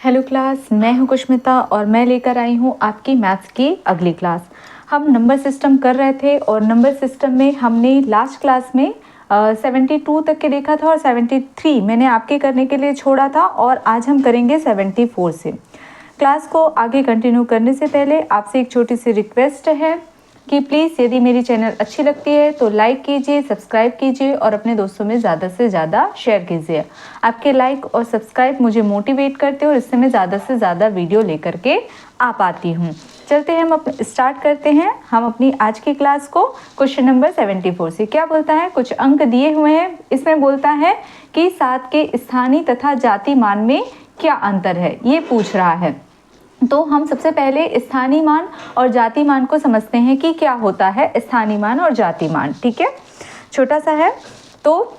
Hello class, मैं हूं कुष्मिता और मैं लेकर आई हूं आपकी मैथ्स की अगली क्लास। हम नंबर सिस्टम कर रहे थे और नंबर सिस्टम में हमने लास्ट क्लास में 72 तक के देखा था और 73 मैंने आपके करने के लिए छोड़ा था और आज हम करेंगे 74 से। क्लास को आगे कंटिन्यू करने से पहले आपसे एक छोटी सी रिक्वेस्ट है कि प्लीज़ यदि मेरी चैनल अच्छी लगती है तो लाइक कीजिए, सब्सक्राइब कीजिए और अपने दोस्तों में ज़्यादा से ज़्यादा शेयर कीजिए। आपके लाइक और सब्सक्राइब मुझे मोटिवेट करते हैं और इससे मैं ज़्यादा से ज़्यादा वीडियो लेकर के आ पाती हूँ। चलते हैं, हम स्टार्ट करते हैं हम अपनी आज की क्लास को। क्वेश्चन नंबर 74 से क्या बोलता है, कुछ अंक दिए हुए हैं। इसमें बोलता है कि 7 के स्थानीय तथा जाति मान में क्या अंतर है, ये पूछ रहा है। तो हम सबसे पहले स्थानीय मान और जाति मान को समझते हैं कि क्या होता है स्थानीय मान और जाति मान। ठीक है, छोटा सा है। तो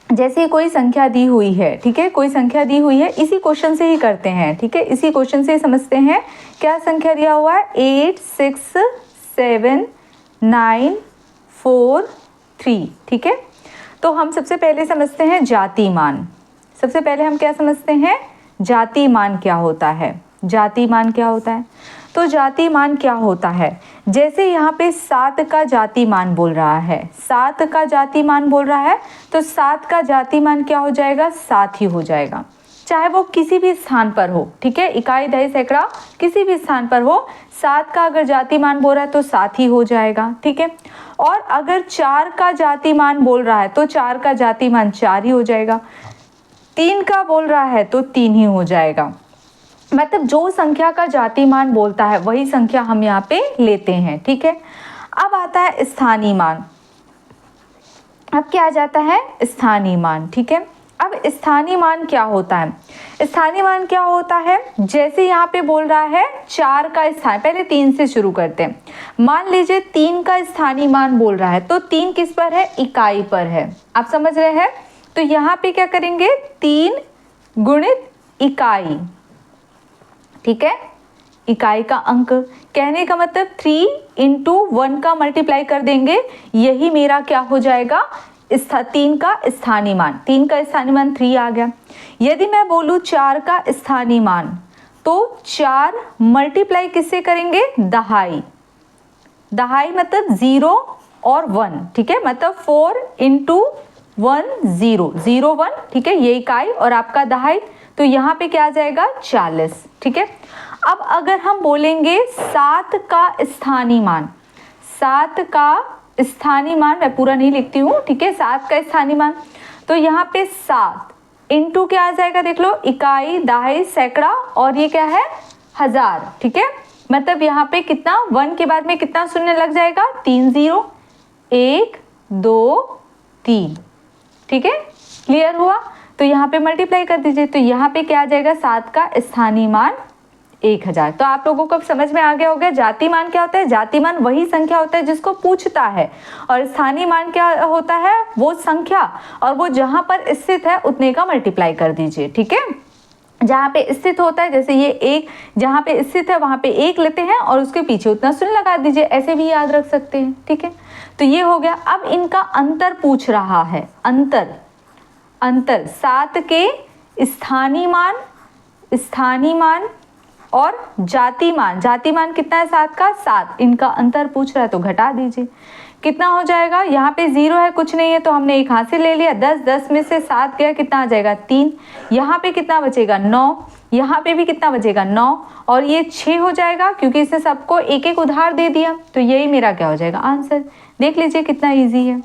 जैसे कोई संख्या दी हुई है, ठीक है, कोई संख्या दी हुई है, इसी क्वेश्चन से ही करते हैं। ठीक है, इसी क्वेश्चन से ही समझते हैं। क्या संख्या दिया हुआ है, 8 6 7 9 4 3। ठीक है, तो हम सबसे पहले समझते हैं जाति मान। सबसे पहले हम क्या समझते हैं, जाति मान क्या होता है। जाति मान क्या होता है, तो जाति मान क्या होता है, जैसे यहाँ पे 7 का जाति मान बोल रहा है, 7 का जाति मान बोल रहा है, तो 7 का जाति मान क्या हो जाएगा, 7 ही हो जाएगा, चाहे वो किसी भी स्थान पर हो। ठीक है, इकाई, दहाई, सैकड़ा किसी भी स्थान पर हो, 7 का अगर जाति मान बोल रहा है तो 7 ही हो जाएगा। ठीक है, और अगर 4 का जाति मान बोल रहा है तो 4 का जाति मान 4 ही हो जाएगा। 3 का बोल रहा है तो 3 ही हो जाएगा। मतलब जो संख्या का जाति मान बोलता है वही संख्या हम यहाँ पे लेते हैं। ठीक है, अब आता है स्थानीय मान। अब क्या आ जाता है, स्थानीय मान। ठीक है, अब स्थानीय मान क्या होता है, स्थानीय मान क्या होता है, जैसे यहाँ पे बोल रहा है 4 का स्थान, पहले 3 से शुरू करते हैं। मान लीजिए 3 का स्थानीय मान बोल रहा है, तो 3 किस पर है, इकाई पर है। आप समझ रहे हैं, तो यहाँ पे क्या करेंगे, 3 गुणित इकाई। ठीक है, इकाई का अंक, कहने का मतलब 3 × 1 का मल्टीप्लाई कर देंगे, यही मेरा क्या हो जाएगा, 3 का स्थानीय मान। 3 का स्थानीय मान 3 आ गया। यदि मैं बोलूँ 4 का स्थानीय मान, तो 4 मल्टीप्लाई किससे करेंगे, दहाई। दहाई मतलब 0 और 1। ठीक है, मतलब 4 × 1 0 0 1। ठीक है, ये इकाई और आपका दहाई, तो यहाँ पे क्या आ जाएगा, 40। ठीक है, अब अगर हम बोलेंगे 7 का स्थानीय मान, 7 का स्थानीय मान, मैं पूरा नहीं लिखती हूँ। ठीक है, 7 का स्थानीय मान, तो यहाँ पे 7 इंटू क्या आ जाएगा, देख लो, इकाई, दहाई, सैकड़ा और ये क्या है, 1000। ठीक है, मतलब यहाँ पे कितना, 1 के बाद में कितना शून्य लग जाएगा, 3 0, 1 2 3। ठीक है, क्लियर हुआ, तो यहाँ पे मल्टीप्लाई कर दीजिए, तो यहाँ पे क्या आ जाएगा, 7 का स्थानीय मान 1000। तो आप लोगों को समझ में आ गया होगा जाति मान क्या होता है। जाति मान वही संख्या होता है जिसको पूछता है, और स्थानीय मान क्या होता है, वो संख्या, और वो जहां पर स्थित है उतने का मल्टीप्लाई कर दीजिए। ठीक है, जहाँ पे स्थित होता है, जैसे ये 1 जहाँ पे स्थित है वहां पे 1 लेते हैं और उसके पीछे उतना शून्य लगा दीजिए, ऐसे भी याद रख सकते हैं। ठीक है, तो ये हो गया। अब इनका अंतर पूछ रहा है, अंतर 7 के स्थानीय मान और जाति मान। जाति मान कितना है, 7 का 7, इनका अंतर पूछ रहा है तो घटा दीजिए, कितना हो जाएगा। यहाँ पे 0 है, कुछ नहीं है, तो हमने एक हाथ से ले लिया, 10 में से 7 गया, कितना आ जाएगा, 3। यहाँ पे कितना बचेगा, 9। यहाँ पे भी कितना बचेगा, 9, और ये 6 हो जाएगा क्योंकि इसने सबको एक एक उधार दे दिया, तो यही मेरा क्या हो जाएगा, आंसर। देख लीजिए कितना ईजी है।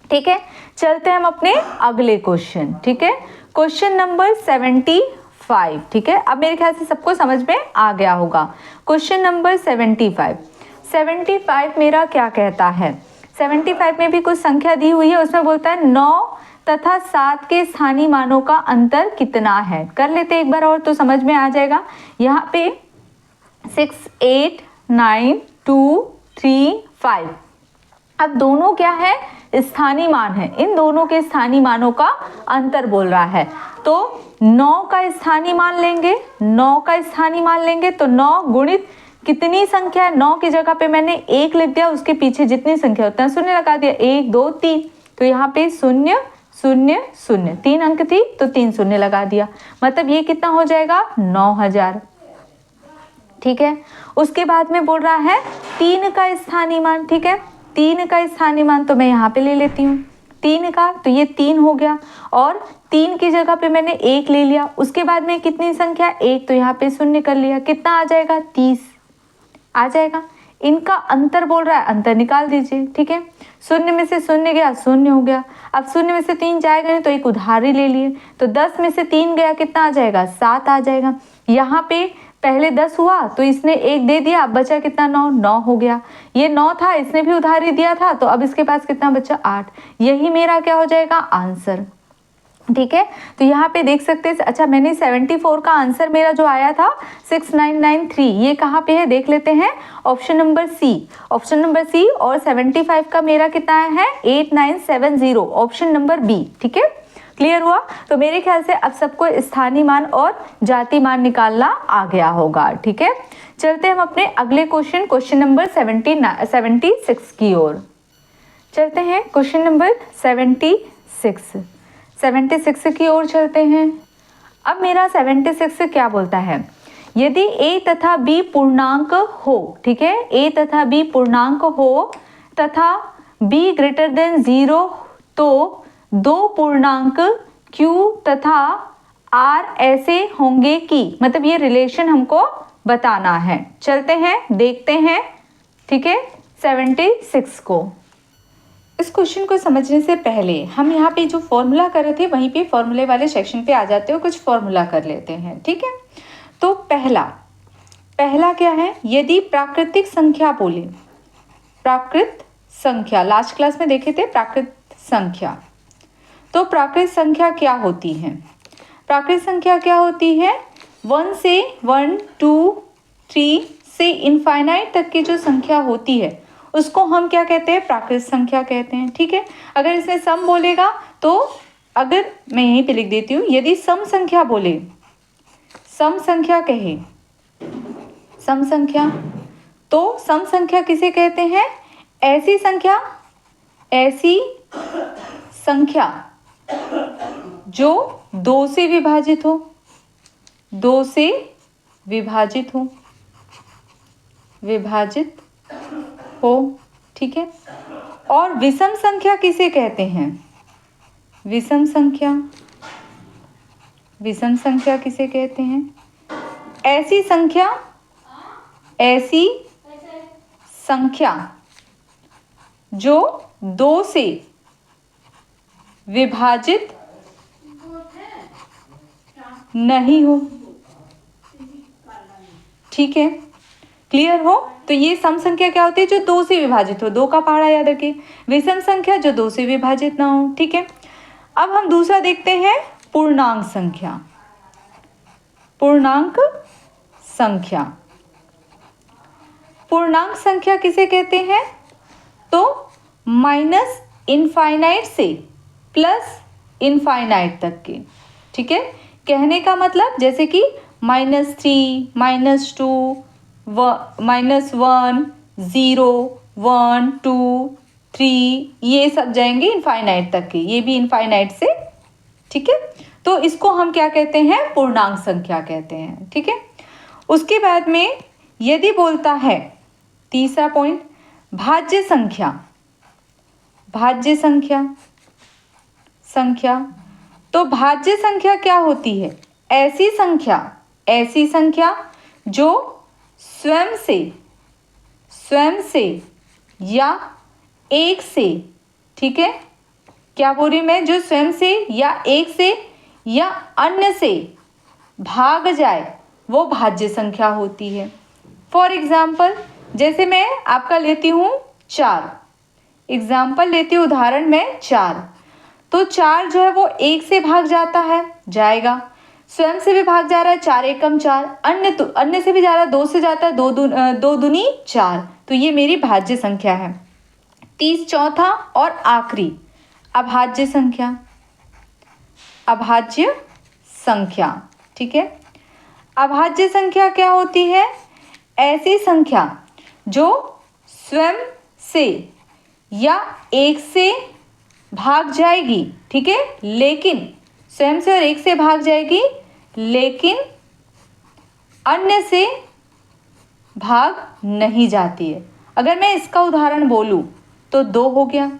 ठीक है, चलते हैं हम अपने अगले क्वेश्चन। ठीक है, क्वेश्चन नंबर 75। ठीक है, अब मेरे ख्याल से सबको समझ में आ गया होगा। क्वेश्चन नंबर 75 मेरा क्या कहता है, 75 में भी कुछ संख्या दी हुई है, उसमें बोलता है 9 तथा 7 के स्थानीय मानों का अंतर कितना है। कर लेते एक बार और तो समझ में आ जाएगा। यहाँ पे 6 8 9 2 3 5, अब दोनों क्या है, स्थानीय मान है, इन दोनों के स्थानीय मानों का अंतर बोल रहा है। तो 9 का स्थानीय मान लेंगे, 9 का स्थानीय मान लेंगे, तो 9 गुणित कितनी संख्या है, 9 की जगह पे मैंने 1 लिख दिया, उसके पीछे जितनी संख्या उतना शून्य लगा दिया, 1 2 3, तो यहाँ पे 0 शून्य शून्य, 3 अंक थी तो 3 शून्य लगा दिया, मतलब ये कितना हो जाएगा 9000। ठीक है, उसके बाद में बोल रहा है 3 का स्थानीय मान। ठीक है, 3 का स्थानीय मान तो मैं यहाँ पे ले लेती हूँ 3 का, तो ये 3 हो गया और 3 की जगह पे मैंने 1 ले लिया। उसके बाद में कितनी संख्या 1, तो यहाँ पे शून्य कर लिया, कितना आ जाएगा 30 आ जाएगा। इनका अंतर बोल रहा है, अंतर निकाल दीजिए। ठीक है, शून्य में से शून्य गया, शून्य हो गया। अब शून्य में से 3 जाएगा नहीं तो एक उधारी ले लिए, तो 10 में से 3 गया, कितना आ जाएगा 7 आ जाएगा। यहाँ पे पहले 10 हुआ तो इसने 1 दे दिया, अब बचा कितना 9 हो गया। ये 9 था, इसने भी उधारी दिया था, तो अब इसके पास कितना बचा 8। यही मेरा क्या हो जाएगा आंसर। ठीक है, तो यहाँ पे देख सकते हैं। अच्छा, मैंने 74 का आंसर मेरा जो आया था 6993, ये कहाँ पे है देख लेते हैं। Option number C, option number C. और 75 का मेरा कितना है 8970, ऑप्शन नंबर बी। ठीक है, क्लियर हुआ। तो मेरे ख्याल से अब सबको स्थानीय मान और जाति मान निकालना आ गया होगा। ठीक है, चलते हम अपने अगले क्वेश्चन, क्वेश्चन नंबर 76 की ओर चलते हैं। क्वेश्चन नंबर 76 की ओर चलते हैं। अब मेरा 76 क्या बोलता है, यदि a तथा b पूर्णांक हो। ठीक है, a तथा b पूर्णांक हो तथा b ग्रेटर देन 0, तो दो पूर्णांक q तथा r ऐसे होंगे कि, मतलब ये रिलेशन हमको बताना है। चलते हैं देखते हैं। ठीक है, 76 को, इस क्वेश्चन को समझने से पहले हम यहाँ पे जो फॉर्मूला कर रहे थे वहीं पे फॉर्मूले वाले सेक्शन पे आ जाते हो, कुछ फॉर्मूला कर लेते हैं। ठीक है, तो पहला क्या है, यदि प्राकृतिक संख्या बोले, प्राकृत संख्या लास्ट क्लास में देखे थे प्राकृत संख्या, तो प्राकृत संख्या क्या होती है, प्राकृत संख्या क्या होती है 1 से 1 2 3 से इनफाइनाइट तक की जो संख्या होती है उसको हम क्या कहते हैं, प्राकृत संख्या कहते हैं। ठीक है, अगर इसमें सम बोलेगा तो, अगर मैं यहीं पे लिख देती हूँ, यदि सम संख्या बोले, सम संख्या कहे, सम संख्या, तो सम संख्या किसे कहते हैं, ऐसी संख्या जो 2 से विभाजित हो, 2 से विभाजित हो, ठीक है। और विषम संख्या किसे कहते हैं, विषम संख्या किसे कहते हैं, ऐसी संख्या जो 2 से विभाजित नहीं हो। ठीक है, क्लियर हो। तो ये सम संख्या क्या होती है, जो 2 से विभाजित हो, 2 का पहाड़ा याद रखिए। विषम संख्या जो 2 से विभाजित ना हो। ठीक है, अब हम दूसरा देखते हैं, पूर्णांक संख्या। पूर्णांक संख्या किसे कहते हैं, तो माइनस इनफाइनाइट से प्लस इनफाइनाइट तक के। ठीक है, कहने का मतलब जैसे कि -3 -2 -1 0 1 2 3, ये सब जाएंगे इनफाइनाइट तक के, ये भी इनफाइनाइट से। ठीक है, तो इसको हम क्या कहते हैं, पूर्णांक संख्या कहते हैं। ठीक है, उसके बाद में यदि बोलता है, तीसरा पॉइंट, भाज्य संख्या, तो भाज्य संख्या क्या होती है, ऐसी संख्या जो स्वयं से या एक से, ठीक है, क्या बोल रही मैं, जो स्वयं से या एक से या अन्य से भाग जाए वो भाज्य संख्या होती है। फॉर एग्जाम्पल, जैसे मैं आपका लेती हूँ 4, एग्जाम्पल लेती हूँ, उदाहरण में 4, तो 4 जो है वो 1 से भाग जाता है, जाएगा, स्वयं से भी भाग जा रहा है, 4 एकम 4, अन्य से भी जा रहा है, 2 से जाता है, 2 दूनी 4, तो ये मेरी भाज्य संख्या है। 30 चौथा और आखिरी अभाज्य संख्या। ठीक है, अभाज्य संख्या क्या होती है, ऐसी संख्या जो स्वयं से या एक से भाग जाएगी, ठीक है, लेकिन स्वयं से और एक से भाग जाएगी, लेकिन अन्य से भाग नहीं जाती है। अगर मैं इसका उदाहरण बोलूं तो 2 हो गया,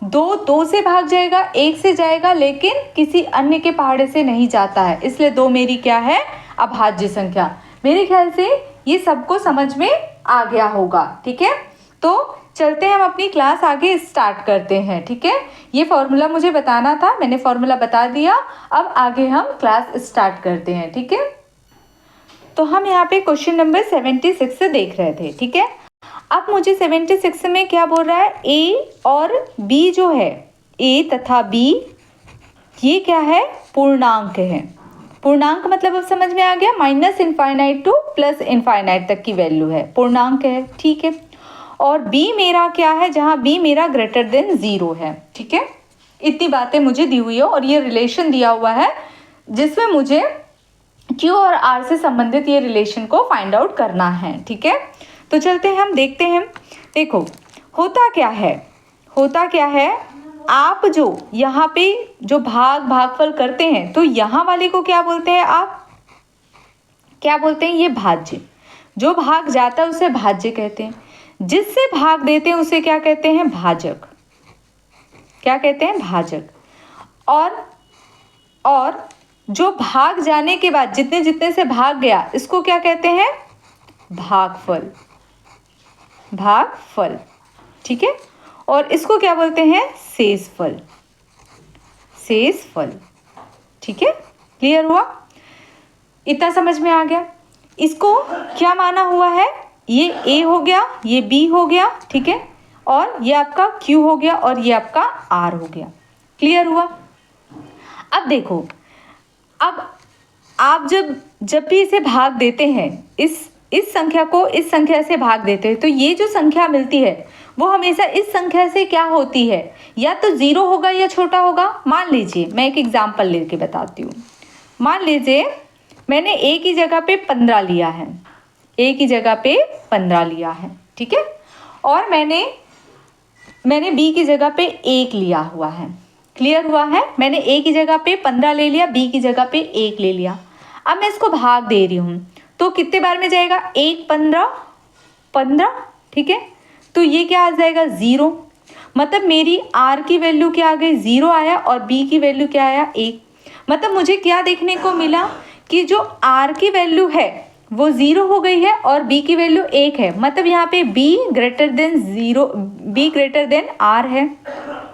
2 से भाग जाएगा, 1 से जाएगा, लेकिन किसी अन्य के पहाड़े से नहीं जाता है, इसलिए 2 मेरी क्या है, अभाज्य संख्या। मेरे ख्याल से ये सबको समझ में आ गया होगा, ठीक है। तो चलते हैं, हम अपनी क्लास आगे स्टार्ट करते हैं, ठीक है। ये फॉर्मूला मुझे बताना था, मैंने फॉर्मूला बता दिया, अब आगे हम क्लास स्टार्ट करते हैं, ठीक है। तो हम यहाँ पे क्वेश्चन नंबर 76 से देख रहे थे, ठीक है। अब मुझे 76 में क्या बोल रहा है, ए और बी जो है, ए तथा बी, ये क्या है, पूर्णांक है। पूर्णांक मतलब अब समझ में आ गया, -∞ टू +∞ तक की वैल्यू है, पूर्णांक है, ठीक है। और b मेरा क्या है, जहाँ b मेरा >0 है, ठीक है। इतनी बातें मुझे दी हुई है और ये रिलेशन दिया हुआ है जिसमें मुझे q और r से संबंधित ये रिलेशन को फाइंड आउट करना है, ठीक है। तो चलते हैं, हम देखते हैं। देखो होता क्या है, आप जो यहाँ पे जो भागफल करते हैं, तो यहाँ वाले को क्या बोलते हैं, आप क्या बोलते हैं, ये भाज्य। जो भाग जाता है उसे भाज्य कहते हैं, जिससे भाग देते हैं उसे क्या कहते हैं, भाजक। क्या कहते हैं, भाजक। और जो भाग जाने के बाद जितने जितने से भाग गया, इसको क्या कहते हैं, भागफल। ठीक है। और इसको क्या बोलते हैं, शेषफल। ठीक है, क्लियर हुआ, इतना समझ में आ गया। इसको क्या माना हुआ है, ये a हो गया, ये b हो गया, ठीक है, और ये आपका q हो गया और ये आपका r हो गया। क्लियर हुआ। अब देखो, अब आप जब भी इसे भाग देते हैं, इस संख्या को इस संख्या से भाग देते हैं, तो ये जो संख्या मिलती है वो हमेशा इस संख्या से क्या होती है, या तो 0 होगा या छोटा होगा। मान लीजिए, मैं एक एग्जाम्पल लेके बताती हूँ। मान लीजिए मैंने a की जगह पे 15 लिया है, a की जगह पे 15 लिया है, ठीक है, और मैंने b की जगह पे 1 लिया हुआ है। क्लियर हुआ है, मैंने a की जगह पे 15 ले लिया, b की जगह पे 1 ले लिया। अब मैं इसको भाग दे रही हूँ, तो कितने बार में जाएगा, 1 15, ठीक है, तो ये क्या आ जाएगा, 0। मतलब मेरी r की वैल्यू क्या आ गई, 0 आया, और b की वैल्यू क्या आया, 1। मतलब मुझे क्या देखने को मिला कि जो r की वैल्यू है वो 0 हो गई है और b की वैल्यू 1 है। मतलब यहाँ पे b ग्रेटर देन r है,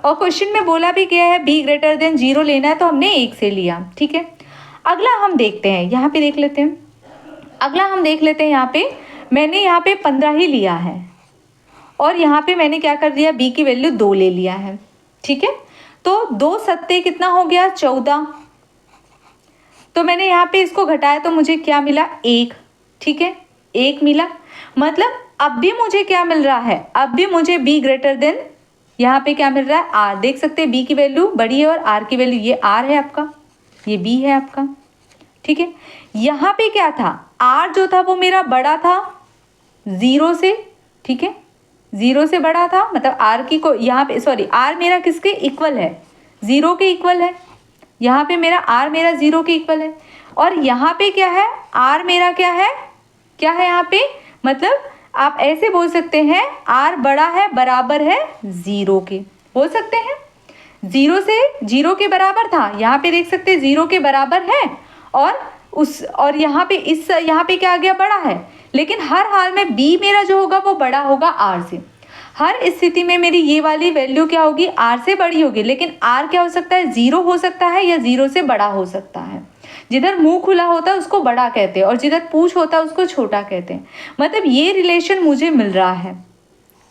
और क्वेश्चन में बोला भी गया है b ग्रेटर देन 0 लेना है, तो हमने 1 से लिया, ठीक है। अगला हम देखते हैं, यहाँ पे देख लेते हैं। यहाँ पे मैंने यहाँ पे 15 ही लिया है, और यहाँ पे मैंने क्या कर दिया, b की वैल्यू 2 ले लिया है, ठीक है। तो 2 सत्ते कितना हो गया, 14। तो मैंने यहाँ पे इसको घटाया तो मुझे क्या मिला, 1, ठीक है, 1 मिला। मतलब अब भी मुझे क्या मिल रहा है, अब भी मुझे b ग्रेटर देन, यहाँ पे क्या मिल रहा है, r। देख सकते हैं b की वैल्यू बड़ी है और r की वैल्यू, ये r है आपका, ये b है आपका, ठीक है। यहाँ पे क्या था, r जो था वो मेरा बड़ा था 0 से, ठीक है, 0 से बड़ा था। मतलब r की को यहाँ पे r मेरा किसके इक्वल है, 0 के इक्वल है। यहाँ पे मेरा r मेरा 0 के इक्वल है, और यहाँ पे क्या है, r मेरा क्या है यहाँ पे, मतलब आप ऐसे बोल सकते हैं, r बड़ा है, बराबर है 0 के, बोल सकते हैं। 0 से 0 के बराबर था, यहाँ पे देख सकते हैं 0 के बराबर है, और यहाँ पे क्या आ गया, बड़ा है। लेकिन हर हाल में b मेरा जो होगा वो बड़ा होगा r से। हर स्थिति में मेरी ये वाली वैल्यू क्या होगी, r से बड़ी होगी, लेकिन r क्या हो सकता है, 0 हो सकता है या 0 से बड़ा हो सकता है। जिधर मुंह खुला होता है उसको बड़ा कहते हैं, और जिधर पूंछ होता है उसको छोटा कहते हैं। मतलब ये रिलेशन मुझे मिल रहा है,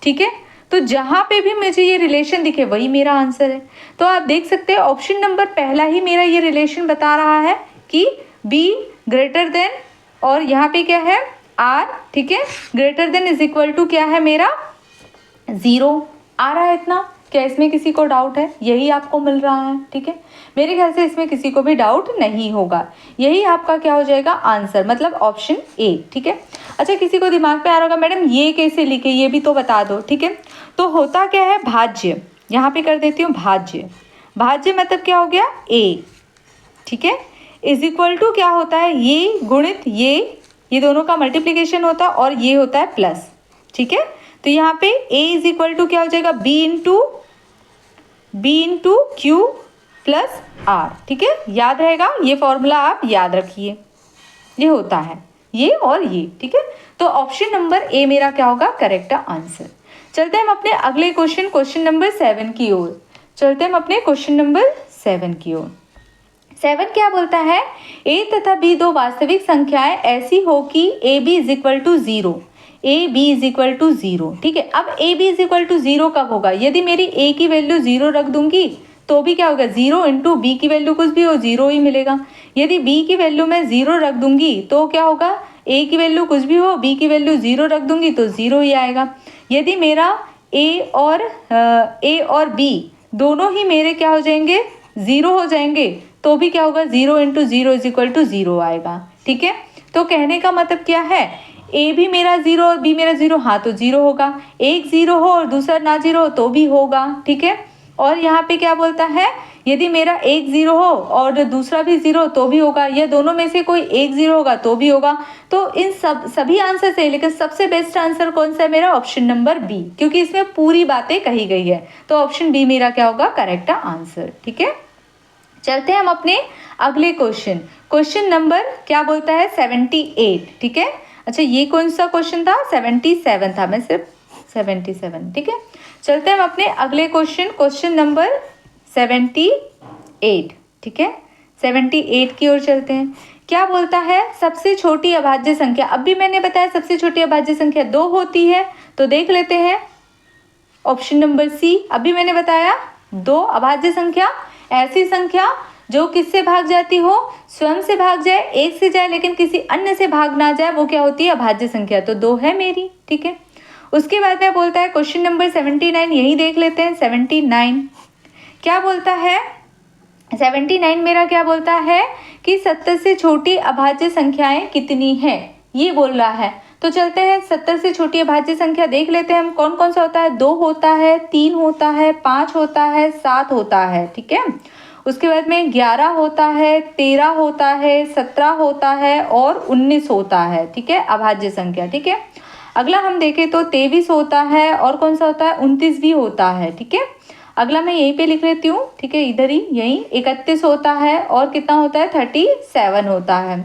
ठीक है। तो जहाँ पे भी मुझे ये रिलेशन दिखे वही मेरा आंसर है। तो आप देख सकते हैं ऑप्शन नंबर पहला ही मेरा ये रिलेशन बता रहा है कि b ग्रेटर देन, और यहाँ पे क्या है, r, ठीक है, greater than is equal to क्या है मेरा, 0 आ रहा है। इतना क्या इसमें किसी को डाउट है, यही आपको मिल रहा है, ठीक है। मेरे ख्याल से इसमें किसी को भी डाउट नहीं होगा, यही आपका क्या हो जाएगा आंसर, मतलब ऑप्शन ए, ठीक है। अच्छा, किसी को दिमाग पे आ रहा होगा, मैडम ये कैसे लिखे, ये भी तो बता दो, ठीक है। तो होता क्या है, भाज्य, यहाँ पे कर देती हूँ भाज्य। भाज्य मतलब क्या हो गया, a, ठीक है, इज इक्वल टू क्या होता है, ये गुणित ये दोनों का मल्टीप्लिकेशन होता है और ये होता है प्लस, ठीक है। तो यहाँ पे a इज इक्वल टू क्या हो जाएगा, b into Q plus r, ठीक है। याद रहेगा, ये फॉर्मूला आप याद रखिए, ये होता है ये और ये, ठीक है। तो ऑप्शन नंबर ए मेरा क्या होगा, करेक्ट आंसर। चलते हम अपने अगले क्वेश्चन नंबर 7 की ओर। चलते हम अपने क्वेश्चन नंबर 7 की ओर। 7 क्या बोलता है, a तथा b दो वास्तविक संख्याएं ऐसी हो कि A B is equal to 0, A B is equal to 0, ठीक है। अब A B is equal to 0 कब होगा, यदि मेरी a की वैल्यू 0 रख दूंगी तो भी क्या होगा, 0 इंटू बी की वैल्यू कुछ भी हो 0 ही मिलेगा। यदि b की वैल्यू मैं 0 रख दूंगी तो क्या होगा, a की वैल्यू कुछ भी हो, b की वैल्यू 0 रख दूंगी तो 0 ही आएगा। यदि मेरा a और b दोनों ही मेरे क्या हो जाएंगे, 0 हो जाएंगे तो भी क्या होगा, 0 इंटू 0 इज इक्वल टू 0 आएगा, ठीक है। तो कहने का मतलब क्या है, a भी मेरा 0 और b मेरा 0, हाँ तो 0 होगा। एक 0 हो और दूसरा ना 0 हो तो भी होगा, ठीक है। और यहाँ पे क्या बोलता है, यदि मेरा एक 0 हो और दूसरा भी 0 तो भी होगा, या दोनों में से कोई एक 0 होगा तो भी होगा। तो इन सभी आंसर से, लेकिन सबसे बेस्ट आंसर कौन सा है मेरा, ऑप्शन नंबर बी, क्योंकि इसमें पूरी बातें कही गई है। तो ऑप्शन बी मेरा क्या होगा, करेक्ट आंसर, ठीक है। चलते हैं हम अपने अगले क्वेश्चन नंबर क्या बोलता है, 78, ठीक है। अच्छा ये कौन सा क्वेश्चन था, 77 था, मैं सिर्फ 77, ठीक है। चलते हैं हम अपने अगले क्वेश्चन नंबर 78, ठीक है। 78 की ओर चलते हैं। क्या बोलता है, सबसे छोटी अभाज्य संख्या, अब भी मैंने बताया सबसे छोटी अभाज्य संख्या 2 होती है, तो देख लेते हैं ऑप्शन नंबर सी। अभी मैंने बताया 2 अभाज्य संख्या, ऐसी संख्या जो किससे भाग जाती हो, स्वयं से भाग जाए, एक से जाए लेकिन किसी अन्य से भाग ना जाए, वो क्या होती है, अभाज्य संख्या। तो 2 है मेरी, ठीक है। उसके बाद में बोलता है क्वेश्चन नंबर 79, यही देख लेते हैं। 79 क्या बोलता है, 79 मेरा क्या बोलता है कि 70 से छोटी अभाज्य संख्याएं कितनी हैं, ये बोल रहा है। तो चलते हैं 70 से छोटी अभाज्य संख्या देख लेते हैं हम कौन कौन सा होता है, 2 होता है, 3 होता है, 5 होता है, 7 होता है, ठीक है। उसके बाद में 11 होता है, 13 होता है, 17 होता है और 19 होता है, ठीक है, अभाज्य संख्या, ठीक है। अगला हम देखें तो 23 होता है और कौन सा होता है, 29 भी होता है, ठीक है। अगला मैं यहीं पे लिख लेती हूँ, ठीक है, इधर ही यहीं 31 होता है और कितना होता है, 37 होता है।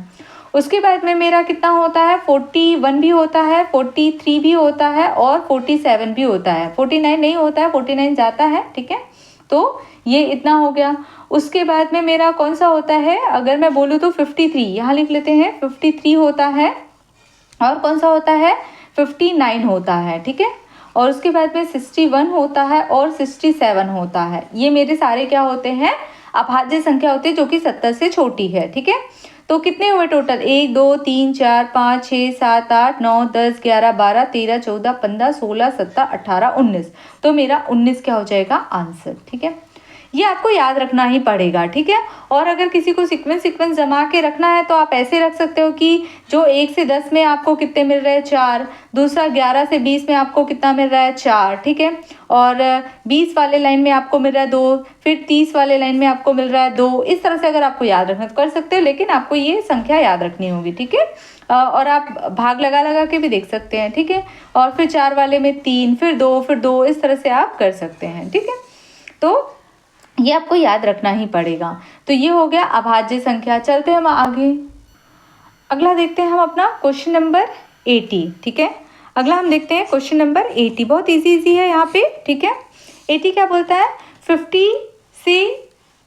उसके बाद में मेरा कितना होता है, 41 भी होता है, 43 भी होता है और 47 भी होता है। 49 नहीं होता है, 49 जाता है, ठीक है। तो ये इतना हो गया। उसके बाद में मेरा कौन सा होता है, अगर मैं बोलूँ तो 53, यहाँ लिख लेते हैं, 53 होता है और कौन सा होता है, 59 होता है, ठीक है। और उसके बाद में 61 होता है और 67 होता है। ये मेरे सारे क्या होते हैं, अभाज्य संख्या होते हैं जो कि 70 से छोटी है, ठीक है। तो कितने हुए टोटल, 1 2 3 4 5 6 7 8 9 10 11 12 13 14 15 16 17 18 19। तो मेरा 19 क्या हो जाएगा आंसर, ठीक है। ये आपको याद रखना ही पड़ेगा, ठीक है। और अगर किसी को सीक्वेंस जमा के रखना है तो आप ऐसे रख सकते हो कि जो 1 से 10 में आपको कितने मिल रहे हैं, 4, दूसरा 11 से 20 में आपको कितना मिल रहा है, 4, ठीक है। और 20 वाले लाइन में आपको मिल रहा है 2, फिर 30 वाले लाइन में आपको मिल रहा है 2। इस तरह से अगर आपको याद रखना तो कर सकते हो, लेकिन आपको ये संख्या याद रखनी होगी, ठीक है। और आप भाग लगा के भी देख सकते हैं, ठीक है। और फिर 4 वाले में 3, फिर 2, इस तरह से आप कर सकते हैं, ठीक है। तो ये आपको याद रखना ही पड़ेगा। तो ये हो गया अभाज्य संख्या। चलते हैं हम आगे, अगला देखते हैं हम अपना क्वेश्चन नंबर 80, ठीक है। अगला हम देखते हैं क्वेश्चन नंबर 80, बहुत इजी है यहाँ पे, ठीक है। 80 क्या बोलता है, 50 से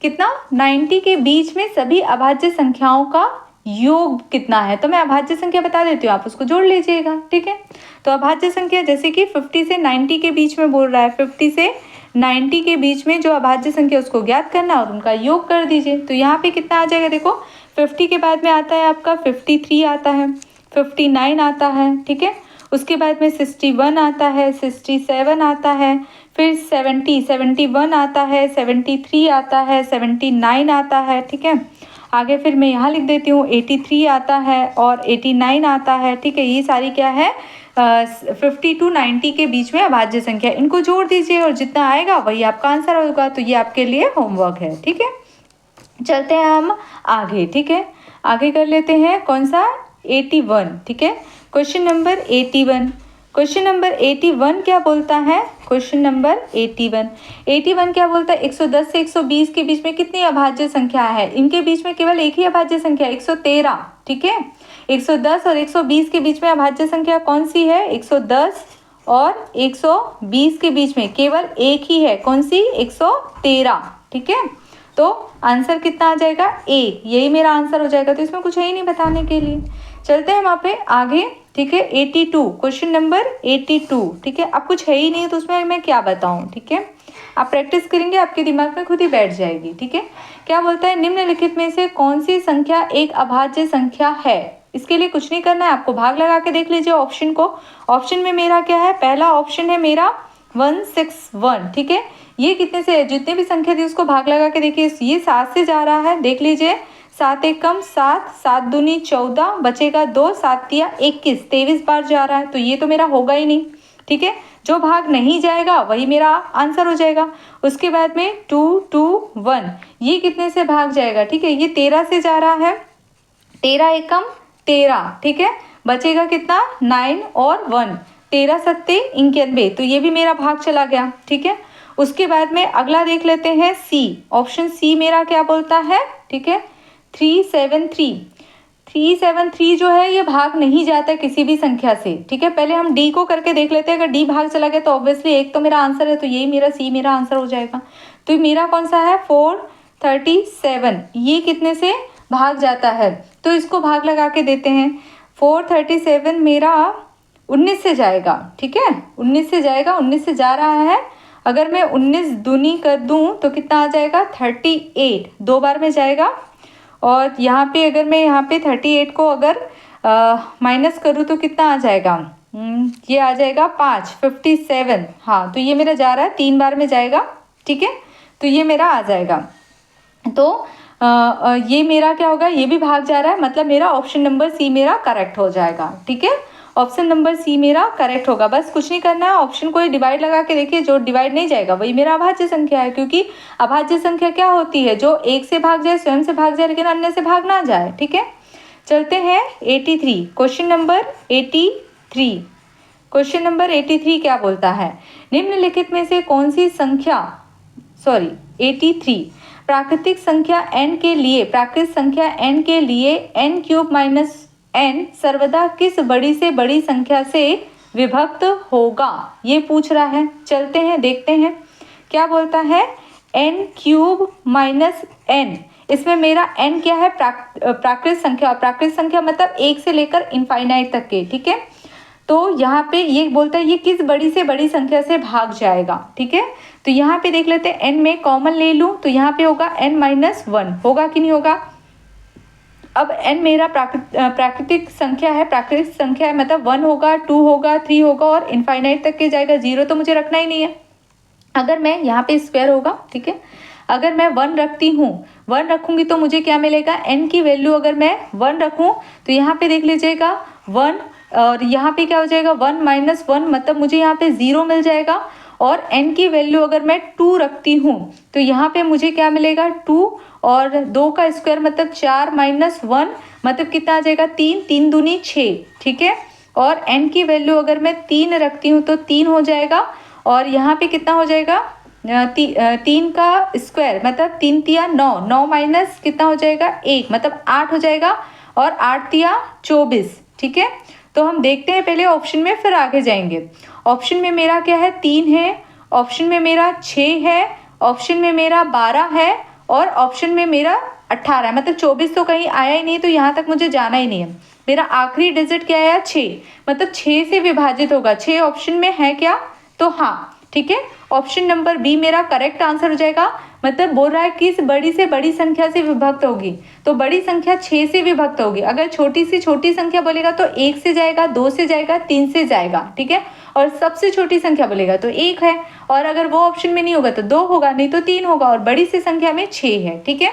कितना 90 के बीच में सभी अभाज्य संख्याओं का योग कितना है। तो मैं अभाज्य संख्या बता देती हूँ, आप उसको जोड़ लीजिएगा, ठीक है। तो अभाज्य संख्या जैसे कि 50 से 90 के बीच में बोल रहा है, 50 से 90 के बीच में जो अभाज्य संख्या उसको ज्ञात करना और उनका योग कर दीजिए। तो यहाँ पे कितना आ जाएगा, देखो 50 के बाद में आता है आपका 53 आता है, 59 आता है, ठीक है। उसके बाद में 61 आता है, 67 आता है, फिर 71 आता है, 73 आता है, 79 आता है, ठीक है। आगे फिर मैं यहाँ लिख देती हूँ 83 आता है और 89 आता है, ठीक है। ये सारी क्या है 50 to 90 के बीच में अभाज्य संख्या, इनको जोड़ दीजिए और जितना आएगा वही आपका आंसर होगा। तो ये आपके लिए होमवर्क है, ठीक है। चलते हैं हम आगे, ठीक है। आगे कर लेते हैं कौन सा 81, ठीक है। क्वेश्चन नंबर 81, क्वेश्चन नंबर 81 क्या बोलता है? क्वेश्चन नंबर 81 क्या बोलता है? 110 से 120 के बीच में कितनी अभाज्य संख्या है? इनके बीच में केवल एक ही अभाज्य संख्या 113, ठीक है। 110 और 120 के बीच में अभाज्य संख्या कौन सी है? 110 और 120 के बीच में केवल एक ही है, कौन सी? 113, ठीक है। तो आंसर कितना आ जाएगा? ए, यही मेरा आंसर हो जाएगा। तो इसमें कुछ है ही नहीं बताने के लिए। चलते हैं वहाँ पे आगे, ठीक है। 82, क्वेश्चन नंबर 82, ठीक है। अब कुछ है ही नहीं तो उसमें मैं क्या बताऊँ, ठीक है। आप प्रैक्टिस करेंगे, आपके दिमाग में खुद ही बैठ जाएगी, ठीक है। क्या बोलता है? निम्नलिखित में से कौन सी संख्या एक अभाज्य संख्या है? इसके लिए कुछ नहीं करना है, आपको भाग लगा के देख लीजिए ऑप्शन को। ऑप्शन में मेरा क्या है? पहला ऑप्शन है मेरा 161, ठीक है। ये कितने से, जितने भी संख्या थी उसको भाग लगा के देखिए। ये 7 से जा रहा है, देख लीजिए। 7 एकम 7, 7 दूनी 14, बचेगा 2, 7 तिया 21, 23 बार जा रहा है। तो ये तो मेरा होगा ही नहीं, ठीक है। जो भाग नहीं जाएगा वही मेरा आंसर हो जाएगा। उसके बाद में 2, 2, 1, ये कितने से भाग जाएगा? ठीक है, ये 13 से जा रहा है। 13 एकम 13, ठीक है। बचेगा कितना? 9 और 1, 13 सत्ते 91, तो ये भी मेरा भाग चला गया, ठीक है। उसके बाद में अगला देख लेते हैं सी, ऑप्शन सी मेरा क्या बोलता है? ठीक है, 373 जो है ये भाग नहीं जाता किसी भी संख्या से, ठीक है। पहले हम डी को करके देख लेते हैं। अगर डी भाग चला गया तो ऑब्वियसली एक तो मेरा आंसर है, तो यही मेरा सी मेरा आंसर हो जाएगा। तो मेरा कौन सा है? 437, ये कितने से भाग जाता है? तो इसको भाग लगा के देते हैं। 437 मेरा 19 से जाएगा, ठीक है। 19 से जाएगा, 19 से जा रहा है। अगर मैं 19 दूनी कर दूं तो कितना आ जाएगा? 38, 2 बार में जाएगा। और यहाँ पे अगर मैं यहाँ पे 38 को अगर माइनस करूँ तो कितना आ जाएगा? ये आ जाएगा 5, 57। हाँ, तो ये मेरा जा रहा है, 3 बार में जाएगा, ठीक है। तो ये मेरा आ जाएगा। तो ये मेरा क्या होगा? ये भी भाग जा रहा है, मतलब मेरा ऑप्शन नंबर सी मेरा करेक्ट हो जाएगा, ठीक है। ऑप्शन नंबर सी मेरा करेक्ट होगा। बस कुछ नहीं करना है, ऑप्शन को डिवाइड लगा के देखिए, जो डिवाइड नहीं जाएगा वही मेरा अभाज्य संख्या है। क्योंकि अभाज्य संख्या क्या होती है? जो एक से भाग जाए, स्वयं से भाग जाए, लेकिन अन्य से भाग ना जाए, ठीक है। चलते हैं 83, क्वेश्चन नंबर 83। क्वेश्चन नंबर 83 क्या बोलता है? निम्नलिखित में से कौन सी संख्या 83 प्राकृतिक संख्या n के लिए, प्राकृतिक संख्या n के लिए n³ - n सर्वदा किस बड़ी से बड़ी संख्या से विभक्त होगा? ये पूछ रहा है। चलते हैं देखते हैं क्या बोलता है। n³ - n, इसमें मेरा n क्या है? प्राकृतिक संख्या। प्राकृतिक संख्या मतलब 1 से लेकर इनफाइनाइट तक के, ठीक है। तो यहाँ पे ये बोलता है ये किस बड़ी से बड़ी संख्या से भाग जाएगा, ठीक है। तो यहाँ पे देख लेते हैं, n में कॉमन ले लूँ तो यहाँ पे होगा n-1, होगा कि नहीं होगा? अब n मेरा प्राकृतिक संख्या है, प्राकृतिक संख्या है मतलब 1 होगा, 2 होगा, 3 होगा और इनफाइनाइट तक के जाएगा। 0 तो मुझे रखना ही नहीं है। अगर मैं यहाँ पे स्क्वायर होगा, ठीक है। अगर मैं 1 रखती हूँ, 1 रखूँगी तो मुझे क्या मिलेगा? n की वैल्यू अगर मैं 1 रखूँ तो यहाँ पे देख लीजिएगा 1, और यहाँ पे क्या हो जाएगा? 1 - 1, मतलब मुझे यहाँ पे 0 मिल जाएगा। और n की वैल्यू अगर मैं 2 रखती हूँ तो यहाँ पे मुझे क्या मिलेगा? 2, और 2 का स्क्वायर मतलब 4 - 1 मतलब कितना आ जाएगा? 3, 3 दूनी 6, ठीक है। और n की वैल्यू अगर मैं 3 रखती हूँ तो 3 हो जाएगा। और यहाँ पे कितना हो जाएगा? 3 का स्क्वायर मतलब 3 तिया 9, 9 माइनस कितना हो जाएगा? 1 मतलब 8 हो जाएगा। और 8 तिया 24, ठीक है। तो हम देखते हैं पहले ऑप्शन में, फिर आगे जाएंगे। ऑप्शन में मेरा क्या है? 3 है, ऑप्शन में मेरा 6 है, ऑप्शन में मेरा 12 है, और ऑप्शन में मेरा 18 है। मतलब 24 तो कहीं आया ही नहीं, तो यहाँ तक मुझे जाना ही नहीं है। मेरा आखिरी डिजिट क्या आया? 6, मतलब 6 से विभाजित होगा। 6 ऑप्शन में है क्या? तो हाँ, ठीक है। ऑप्शन नंबर बी मेरा करेक्ट आंसर हो जाएगा। मतलब बोल रहा है किस बड़ी से बड़ी संख्या से विभक्त होगी, तो बड़ी संख्या 6 से विभक्त होगी। अगर छोटी से छोटी संख्या बोलेगा तो 1 से जाएगा, 2 से जाएगा, 3 से जाएगा, ठीक है। और सबसे छोटी संख्या बोलेगा तो 1 है, और अगर वो ऑप्शन में नहीं होगा तो 2 होगा, नहीं तो 3 होगा, और बड़ी सी संख्या में 6 है, ठीक है।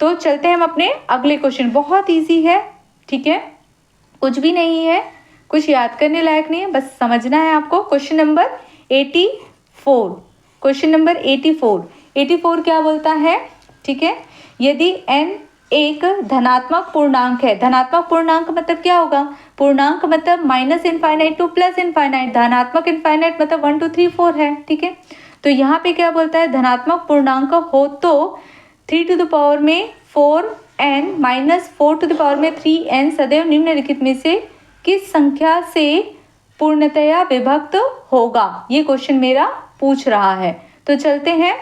तो चलते हैं हम अपने अगले क्वेश्चन, बहुत इजी है, ठीक है, कुछ भी नहीं है, कुछ याद करने लायक नहीं है, बस समझना है आपको। क्वेश्चन नंबर 84, क्वेश्चन नंबर 84 क्या बोलता है, ठीक है, यदि n एक धनात्मक पूर्णांक है, धनात्मक पूर्णांक मतलब क्या होगा, पूर्णांक मतलब minus infinite two plus infinite, धनात्मक इनफाइनाइट मतलब 1 2 3 4 है, ठीक है। तो यहाँ पे क्या बोलता है, धनात्मक पूर्णांक हो तो 3 टू द पावर में 4n minus 4 to the power में 3n सदैव निम्नलिखित में से किस संख्या से पूर्णतया विभक्त होगा, ये क्वेश्चन मेरा पूछ रहा है। तो चलते हैं,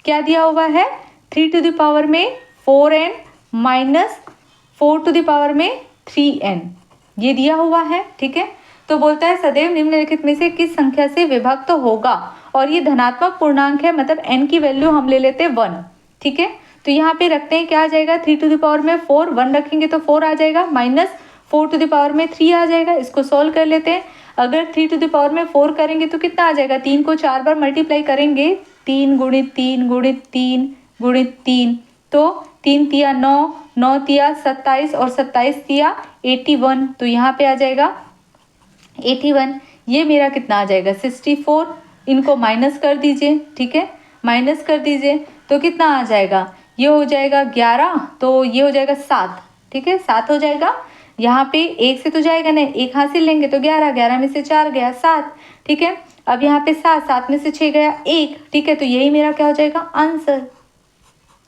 क्या दिया हुआ है, 3 टू द पावर में 4n minus 4 to the power में 3n, ये दिया हुआ है, ठीक है। तो बोलता है सदैव निम्नलिखित में से किस संख्या से विभक्त होगा, और ये धनात्मक पूर्णांक है, मतलब n की वैल्यू हम ले लेते हैं 1, ठीक है। तो यहाँ पे रखते हैं, क्या आ जाएगा, 3 टू द पावर में 4, 1 रखेंगे तो 4 आ जाएगा, माइनस 4 टू द पावर में 3 आ जाएगा, इसको सॉल्व कर लेते हैं। अगर 3 टू द पावर में 4 करेंगे तो कितना आ जाएगा, 3 को 4 बार मल्टीप्लाई करेंगे, 3 गुणित 3 गुणित 3 गुणित 3, तो 3 तिया 9, 9 तिया 27 और 27 तिया 81, तो यहाँ पे आ जाएगा 81, ये मेरा कितना आ जाएगा 64, इनको माइनस कर दीजिए, ठीक है, माइनस कर दीजिए, तो कितना आ जाएगा, ये हो जाएगा 11, तो ये हो जाएगा 7, ठीक है, 7 हो जाएगा। यहाँ पे 1 से तो जाएगा नहीं, 1 हासिल लेंगे तो 11, 11 में से 4 गया 7, ठीक है। अब यहाँ पे 7, 7 में से 6 गया 1, ठीक है, तो यही मेरा क्या हो जाएगा आंसर,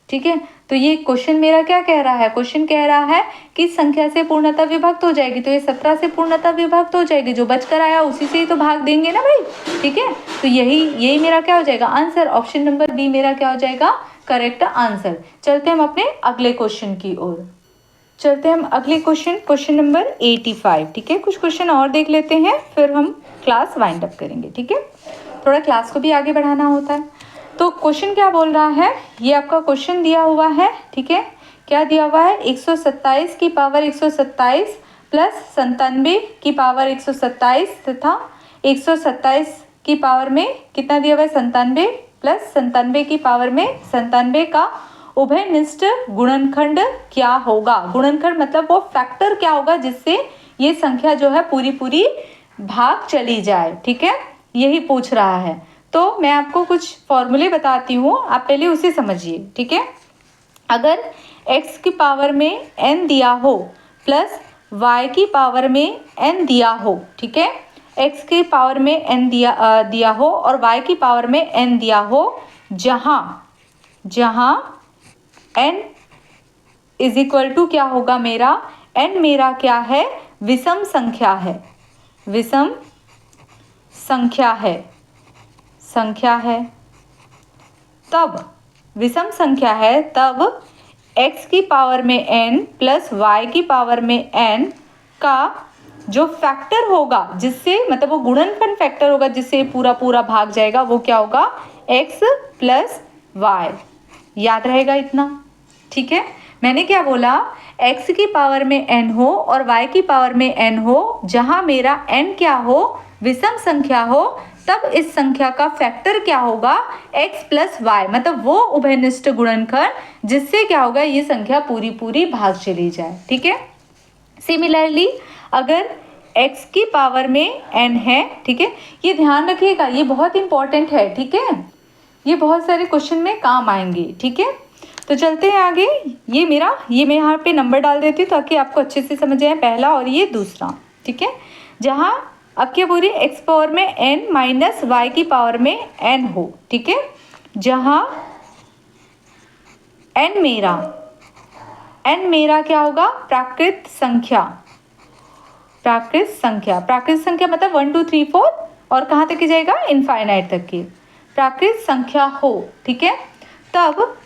ठीक है। तो ये क्वेश्चन मेरा क्या कह रहा है, क्वेश्चन कह रहा है कि संख्या से पूर्णतः विभक्त हो जाएगी, तो ये 17 से पूर्णतः विभक्त हो जाएगी, जो बचकर आया उसी से ही तो भाग देंगे ना भाई, ठीक है। तो यही मेरा क्या हो जाएगा आंसर, ऑप्शन नंबर बी मेरा क्या हो जाएगा करेक्ट आंसर। चलते हम अपने अगले क्वेश्चन की ओर, चलते हम अगले क्वेश्चन नंबर 85, ठीक है। कुछ क्वेश्चन और देख लेते हैं, फिर हम क्लास वाइंड अप करेंगे, ठीक है, थोड़ा क्लास को भी आगे बढ़ाना होता है। तो क्वेश्चन क्या बोल रहा है, ये आपका क्वेश्चन दिया हुआ है, ठीक है, क्या दिया हुआ है, 127 की पावर 127 प्लस 97 की पावर 127 तथा 127 की पावर में कितना दिया हुआ है 97 प्लस 97 की पावर में 97 का उभयनिष्ठ गुणनखंड क्या होगा। गुणनखंड मतलब वो फैक्टर क्या होगा जिससे ये संख्या जो है पूरी पूरी भाग चली जाए, ठीक है, यही पूछ रहा है। तो मैं आपको कुछ फॉर्मूले बताती हूँ, आप पहले उसे समझिए, ठीक है। अगर x की पावर में n दिया हो प्लस y की पावर में n दिया हो, ठीक है, x की पावर में n दिया हो और y की पावर में n दिया हो, जहाँ n इज इक्वल टू क्या होगा मेरा, n मेरा क्या है, विषम संख्या है, विषम संख्या है, तब विषम संख्या है, तब x की पावर में n प्लस y की पावर में n का जो फैक्टर होगा, जिससे मतलब वो गुणनखंड फैक्टर होगा जिससे पूरा पूरा भाग जाएगा, वो क्या होगा x प्लस y, याद रहेगा इतना, ठीक है। मैंने क्या बोला, x की पावर में n हो और y की पावर में n हो, जहां मेरा n क्या हो, विषम संख्या हो, तब इस संख्या का फैक्टर क्या होगा x प्लस वाई, मतलब वो उभयनिष्ठ गुणनखंड जिससे क्या होगा ये संख्या पूरी पूरी भाग चली जाए, ठीक है। सिमिलरली अगर x की पावर में n है, ठीक है, ये ध्यान रखिएगा, ये बहुत इंपॉर्टेंट है, ठीक है, ये बहुत सारे क्वेश्चन में काम आएंगे, ठीक है। तो चलते हैं आगे, ये मैं यहाँ पे नंबर डाल देती हूँ ताकि आपको अच्छे से समझ आए, पहला और ये दूसरा, ठीक है। जहाँ अब क्या बोल रही है, x पावर में n माइनस y की पावर में n हो, ठीक है, जहाँ n मेरा क्या होगा, प्राकृत संख्या मतलब 1 2 3 4 और कहाँ तक की जाएगा, इनफाइनाइट तक की प्राकृत संख्या हो, ठीक है, तब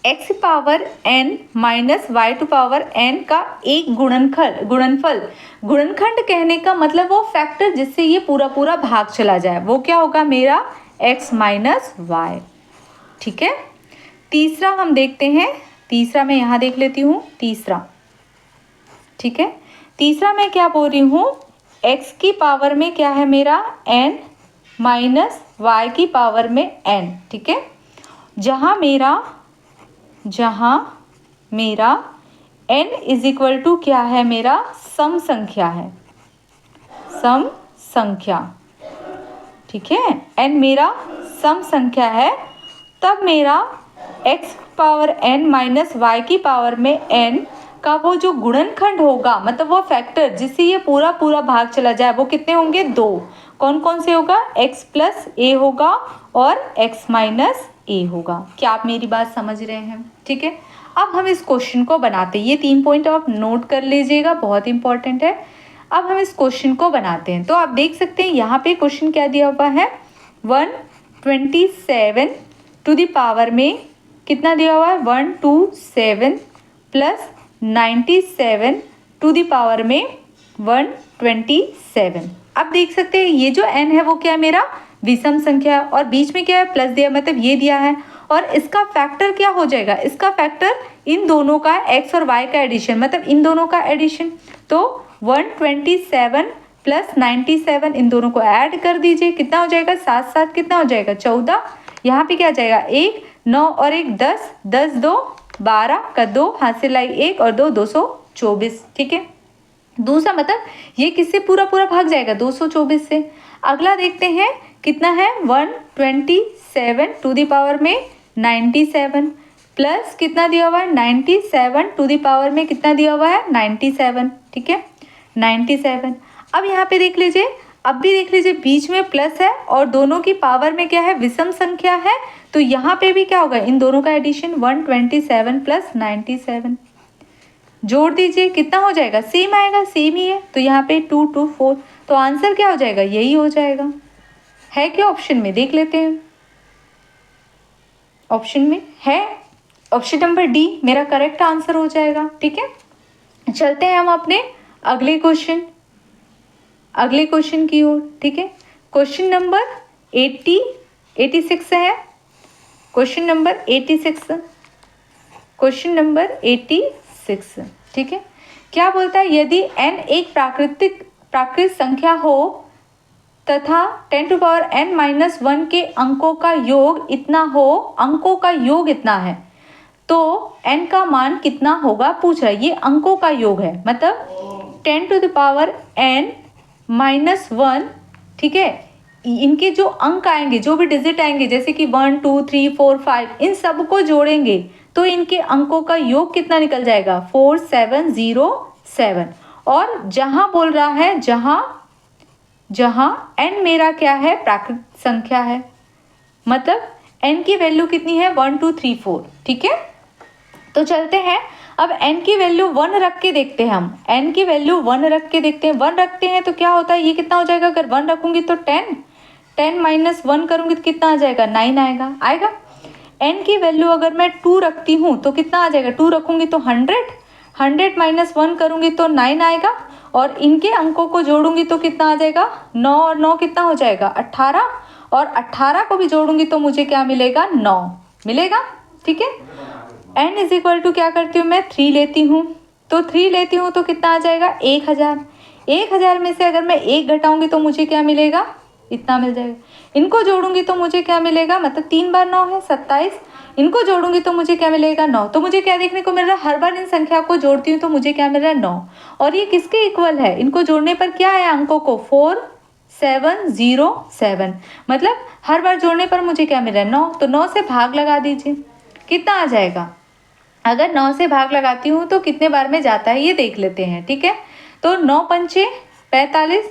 x power n minus y to power n का एक गुणनखंड कहने का मतलब वो फैक्टर जिससे ये पूरा पूरा भाग चला जाए, वो क्या होगा मेरा x माइनस वाई, ठीक है। तीसरा हम देखते हैं, तीसरा मैं यहाँ देख लेती हूँ, तीसरा, ठीक है, तीसरा मैं क्या बोल रही हूँ, x की पावर में क्या है मेरा n माइनस y की पावर में n, ठीक है, जहाँ मेरा n इज इक्वल टू क्या है, मेरा सम संख्या है, सम संख्या, ठीक है, n मेरा सम संख्या है, तब मेरा x power n minus y की पावर में n का वो जो गुणनखंड होगा, मतलब वो फैक्टर जिससे ये पूरा पूरा भाग चला जाए, वो कितने होंगे, 2। कौन कौन से होगा, x प्लस a होगा और x माइनस a होगा। क्या आप मेरी बात समझ रहे हैं, ठीक है। अब हम इस क्वेश्चन को बनाते हैं, ये 3 पॉइंट आप नोट कर लीजिएगा, बहुत इंपॉर्टेंट है। अब हम इस क्वेश्चन को बनाते हैं। तो आप देख सकते हैं यहाँ पे क्वेश्चन क्या दिया हुआ है, 127 टू द पावर में कितना दिया हुआ है, 127 प्लस 97 टू द पावर में 127। अब देख सकते हैं ये जो n है वो क्या है, मेरा विषम संख्या, और बीच में क्या है, प्लस दिया, मतलब ये दिया है, और इसका फैक्टर क्या हो जाएगा, इसका फैक्टर इन दोनों का x और y का एडिशन, मतलब इन दोनों का एडिशन। तो 127 प्लस 97 इन दोनों को ऐड कर दीजिए, कितना हो जाएगा, 7 7 कितना हो जाएगा, 14। यहाँ पे क्या जाएगा, 1 9 और 1 10, 10 2 12 का 2 हाथ से लाई 1 और 2 224, ठीक है। दूसरा मतलब ये किससे पूरा पूरा भाग जाएगा, 224 से। अगला देखते हैं कितना है, 127 टू द पावर में 97 प्लस कितना दिया हुआ है, 97 टू द पावर में कितना दिया हुआ है, 97, ठीक है, 97। अब यहाँ पे देख लीजिए, अब भी देख लीजिए बीच में प्लस है और दोनों की पावर में क्या है, विषम संख्या है, तो यहाँ पे भी क्या होगा, इन दोनों का एडिशन 127 प्लस 97 जोड़ दीजिए, कितना हो जाएगा, सेम आएगा, सेम ही है, तो यहाँ पे 2 2 4, तो आंसर क्या हो जाएगा, यही हो जाएगा। है क्या ऑप्शन में, देख लेते हैं, ऑप्शन में है, ऑप्शन नंबर डी मेरा करेक्ट आंसर हो जाएगा, ठीक है। चलते हैं हम अपने अगले क्वेश्चन की ओर, ठीक है। क्वेश्चन नंबर 86 है, क्वेश्चन नंबर 86, ठीक है। क्या बोलता है, यदि n एक प्राकृत संख्या हो तथा 10 टू पावर n माइनस 1 के अंकों का योग इतना है, तो n का मान कितना होगा, पूछ रहा है। ये अंकों का योग है, मतलब 10 to the power n minus 1, ठीक है। इनके जो अंक आएंगे, जो भी डिजिट आएंगे, जैसे कि 1 2 3 4 5, इन सबको जोड़ेंगे तो इनके अंकों का योग कितना निकल जाएगा, 4707। और जहां बोल रहा है, जहां n मेरा क्या है, प्राकृत संख्या है, मतलब n की वैल्यू कितनी है, 1 2 3 4, ठीक है। तो चलते हैं, अब n की वैल्यू 1 रख के देखते हैं, हम n की वैल्यू 1 रख के देखते हैं। 1 रखते हैं तो क्या होता है, ये कितना हो जाएगा, अगर 1 रखूंगी तो 10 माइनस 1 करूंगी तो कितना आ जाएगा, 9 आएगा। n की वैल्यू अगर मैं 2 रखती हूँ तो कितना आ जाएगा, 2 रखूंगी तो 100 माइनस 1 करूंगी तो 9 आएगा, और इनके अंकों को जोड़ूंगी तो कितना आ जाएगा, 9 और 9 कितना हो जाएगा, 18, और 18 को भी जोड़ूंगी तो मुझे क्या मिलेगा, 9 मिलेगा, ठीक है। n इज इक्वल टू क्या करती हूँ मैं, 3 लेती हूँ, तो 3 लेती हूँ तो कितना आ जाएगा, 1000 में से अगर मैं 1 घटाऊंगी तो मुझे क्या मिलेगा, इतना मिल जाएगा। इनको जोड़ूंगी तो मुझे क्या मिलेगा, मतलब 3 बार 9 है 27, इनको जोड़ूंगी तो मुझे क्या मिलेगा, 9। तो मुझे क्या देखने को मिल रहा है, हर बार इन संख्या को जोड़ती हूँ तो मुझे क्या मिल रहा है, 9, और ये किसके इक्वल है, इनको जोड़ने पर क्या है, अंकों को 4707, मतलब हर बार जोड़ने पर मुझे क्या मिल रहा है, 9। तो 9 से भाग लगा दीजिए, कितना आ जाएगा, अगर 9 से भाग लगाती हूँ तो कितने बार में जाता है ये देख लेते हैं, ठीक है। तो 9 पंचे 45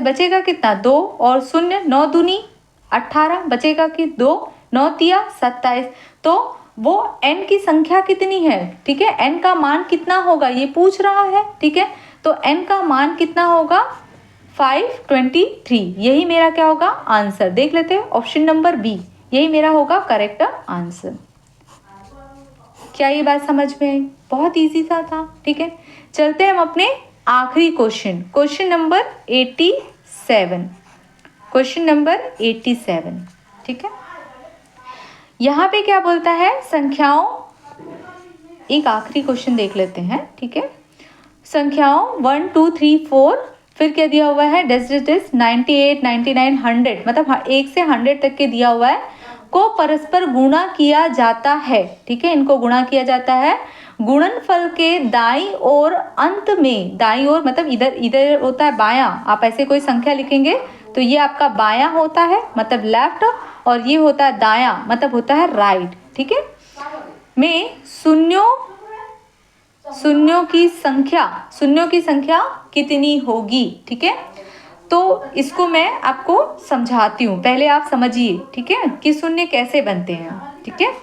बचेगा कितना, 2 और 0, 9 दूनी 18 बचेगा कि 2, 9 तिया 27। तो वो n की संख्या कितनी है, ठीक है, n का मान कितना होगा ये पूछ रहा है, ठीक है। तो n का मान कितना होगा, 523, यही मेरा क्या होगा आंसर, देख लेते हैं, ऑप्शन नंबर बी यही मेरा होगा करेक्ट आंसर। क्या ये बात समझ में आई, बहुत इजी सा था, ठीक है। चलते हैं हम अपने आखिरी क्वेश्चन नंबर 87, ठीक है। यहाँ पे क्या बोलता है, संख्याओं, एक आखिरी क्वेश्चन देख लेते हैं, ठीक है। संख्याओं 1 2 3 4, फिर क्या दिया हुआ है, 98 99 100, मतलब 1 से 100 तक के दिया हुआ है, को परस्पर गुणा किया जाता है, ठीक है, इनको गुणा किया जाता है। गुणनफल के दाईं ओर अंत में, दाईं ओर मतलब इधर इधर होता है बायां, आप ऐसे कोई संख्या लिखेंगे तो ये आपका बायां होता है मतलब लेफ्ट, और ये होता है दायां मतलब होता है राइट, ठीक है। में शून्यों की संख्या कितनी होगी, ठीक है। तो इसको मैं आपको समझाती हूँ, पहले आप समझिए, ठीक है, कि शून्य कैसे बनते हैं, ठीक है।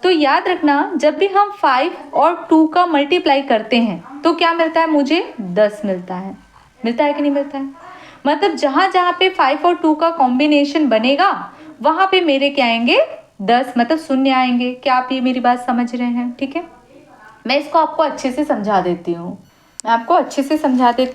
तो याद रखना, जब भी हम 5 और 2 का मल्टीप्लाई करते हैं तो क्या मिलता है, मुझे 10 मिलता है कि नहीं मिलता है। मतलब जहाँ जहाँ पे 5 और 2 का कॉम्बिनेशन बनेगा वहाँ पे मेरे क्या आएंगे, 10 मतलब शून्य आएंगे। क्या आप ये मेरी बात समझ रहे हैं, ठीक है। मैं इसको आपको अच्छे से समझा देती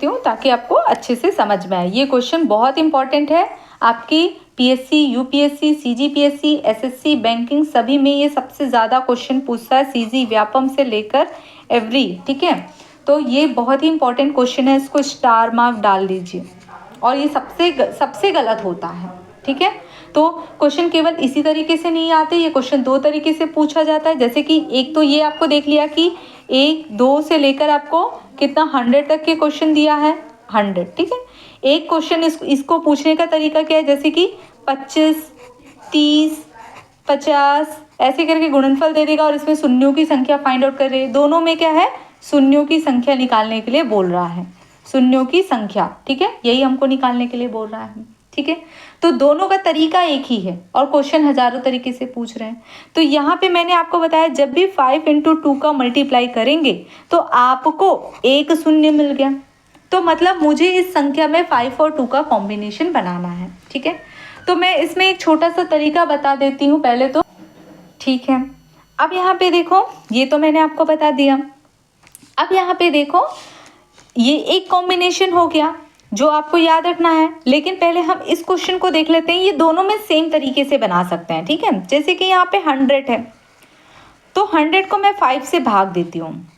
हूँ, ताकि आपको अच्छे से समझ में आए। ये क्वेश्चन बहुत इंपॉर्टेंट है आपकी PSC, UPSC, CGPSC, SSC, banking सभी में ये सबसे ज़्यादा क्वेश्चन पूछता है, सीजी व्यापम से लेकर एवरी, ठीक है। तो ये बहुत ही इंपॉर्टेंट क्वेश्चन है, इसको स्टार मार्क डाल दीजिए। और ये सबसे गलत होता है, ठीक है। तो क्वेश्चन केवल इसी तरीके से नहीं आते, ये क्वेश्चन 2 तरीके से पूछा जाता है। जैसे कि एक तो ये आपको देख लिया कि 1, 2 से लेकर आपको कितना 100 तक के क्वेश्चन दिया है, 100, ठीक है। एक क्वेश्चन इसको पूछने का तरीका क्या है, जैसे कि 25, 30, 50 ऐसे करके गुणनफल दे देगा और इसमें शून्यों की संख्या फाइंड आउट कर रहे हैं। दोनों में क्या है, शून्यों की संख्या निकालने के लिए बोल रहा है, शून्यों की संख्या, ठीक है, यही हमको निकालने के लिए बोल रहा है, ठीक है। तो दोनों का तरीका एक ही है और क्वेश्चन हजारों तरीके से पूछ रहे हैं। तो यहाँ पे मैंने आपको बताया, जब भी 5 × 2 का मल्टीप्लाई करेंगे तो आपको एक शून्य मिल गया, तो मतलब मुझे इस संख्या में 5 और 2 का कॉम्बिनेशन बनाना है, ठीक है। तो मैं इसमें एक छोटा सा तरीका बता देती हूँ पहले तो, ठीक है। अब यहाँ पे देखो, ये तो मैंने आपको बता दिया। अब यहाँ पे देखो, ये एक कॉम्बिनेशन हो गया जो आपको याद रखना है, लेकिन पहले हम इस क्वेश्चन को देख लेते हैं। ये दोनों में सेम तरीके से बना सकते हैं, ठीक है। जैसे कि यहाँ पे 100 है, तो 100 को मैं 5 से भाग देती हूँ,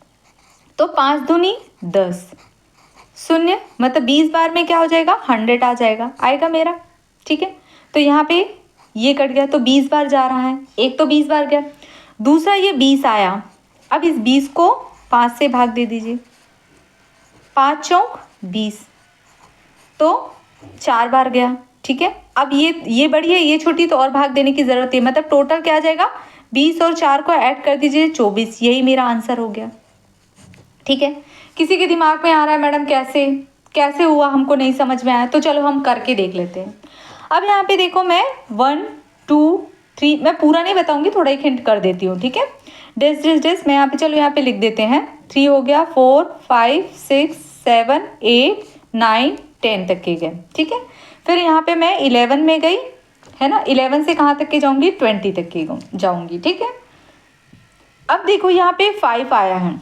तो 5 दूनी 10, शून्य मतलब 20 बार में क्या हो जाएगा, 100 आ जाएगा, आएगा मेरा, ठीक है। तो यहाँ पे ये कट गया तो 20 बार जा रहा है, एक तो 20 बार गया, दूसरा ये 20 आया। अब इस 20 को 5 से भाग दे दीजिए, 5 चौक 20, तो 4 बार गया, ठीक है। अब ये बड़ी है, ये छोटी, तो और भाग देने की ज़रूरत है, मतलब टोटल क्या आ जाएगा, 20 और 4 को ऐड कर दीजिए 24, यही मेरा आंसर हो गया, ठीक है। किसी के दिमाग में आ रहा है मैडम कैसे हुआ, हमको नहीं समझ में आया, तो चलो हम करके देख लेते हैं। अब यहाँ पे देखो, मैं 1, 2, 3, मैं पूरा नहीं बताऊंगी, थोड़ा एक हिंट कर देती हूँ, ठीक है। डेस मैं यहाँ पे, चलो यहाँ पे लिख देते हैं, 3 हो गया, 4, 5, 6, 7, 8, 9, 10 तक के गए, ठीक है। फिर यहाँ पे मैं 11 में गई, है ना, 11 से कहाँ तक के जाऊँगी, 20 तक के जाऊँगी, ठीक है। अब देखो यहाँ पे 5 आया है,